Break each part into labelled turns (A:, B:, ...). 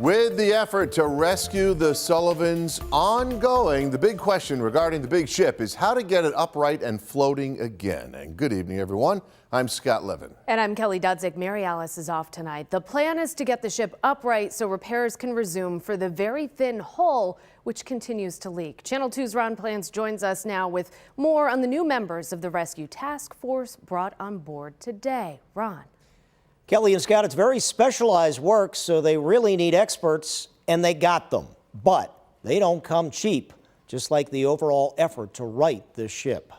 A: With the effort to rescue the Sullivans ongoing, the big question regarding the big ship is how to get it upright and floating again. And good evening, everyone. I'm Scott Levin.
B: And I'm Kelly Dudzik. Mary Alice is off tonight. The plan is to get the ship upright so repairs can resume for the very thin hull, which continues to leak. Channel 2's Ron Plants joins us now with more on the new members of the rescue task force brought on board today. Ron.
C: Kelly and Scott, it's very specialized work, so they really need experts, and they got them. But they don't come cheap, just like the overall effort to right this ship.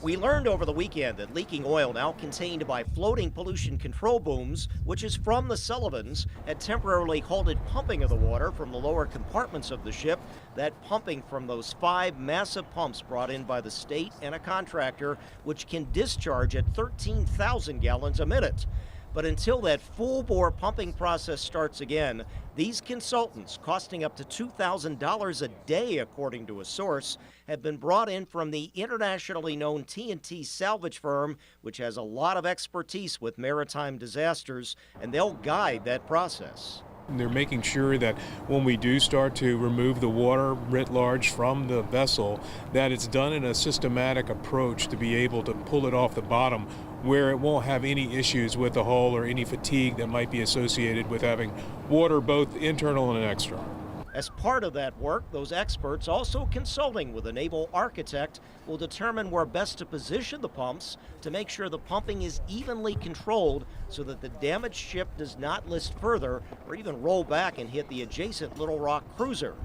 C: We learned over the weekend that leaking oil now contained by floating pollution control booms, which is from the Sullivans, had temporarily halted pumping of the water from the lower compartments of the ship. That pumping from those 5 massive pumps brought in by the state and a contractor, which can discharge at 13,000 gallons a minute. But until that full-bore pumping process starts again, these consultants, costing up to $2,000 a day, according to a source, have been brought in from the internationally known T&T salvage firm, which has a lot of expertise with maritime disasters, and they'll guide that process.
D: They're making sure that when we do start to remove the water writ large from the vessel, that it's done in a systematic approach to be able to pull it off the bottom where it won't have any issues with the hull or any fatigue that might be associated with having water both internal and external.
C: As part of that work, those experts, also consulting with a naval architect, will determine where best to position the pumps to make sure the pumping is evenly controlled so that the damaged ship does not list further or even roll back and hit the adjacent Little Rock cruiser.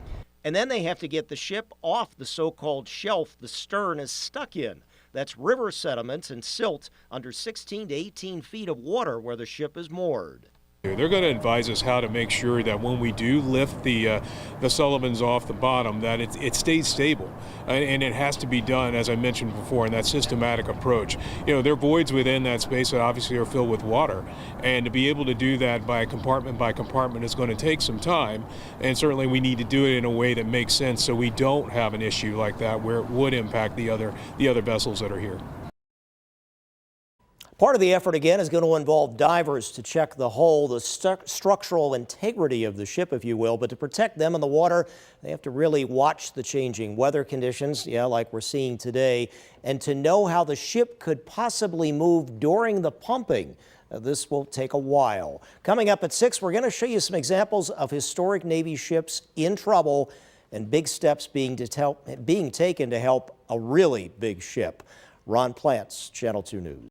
C: And then they have to get the ship off the so-called shelf the stern is stuck in. That's river sediments and silt under 16 to 18 feet of water where the ship is moored.
D: They're going to advise us how to make sure that when we do lift the Sullivans off the bottom, that it stays stable, and it has to be done, as I mentioned before, in that systematic approach. You know, there are voids within that space that obviously are filled with water, and to be able to do that by compartment is going to take some time, and certainly we need to do it in a way that makes sense so we don't have an issue like that where it would impact the other vessels that are here.
C: Part of the effort, again, is going to involve divers to check the hull, the structural integrity of the ship, if you will. But to protect them in the water, they have to really watch the changing weather conditions, like we're seeing today, and to know how the ship could possibly move during the pumping. This will take a while. Coming up at 6, we're going to show you some examples of historic Navy ships in trouble and big steps being taken to help a really big ship. Ron Plants, Channel 2 News.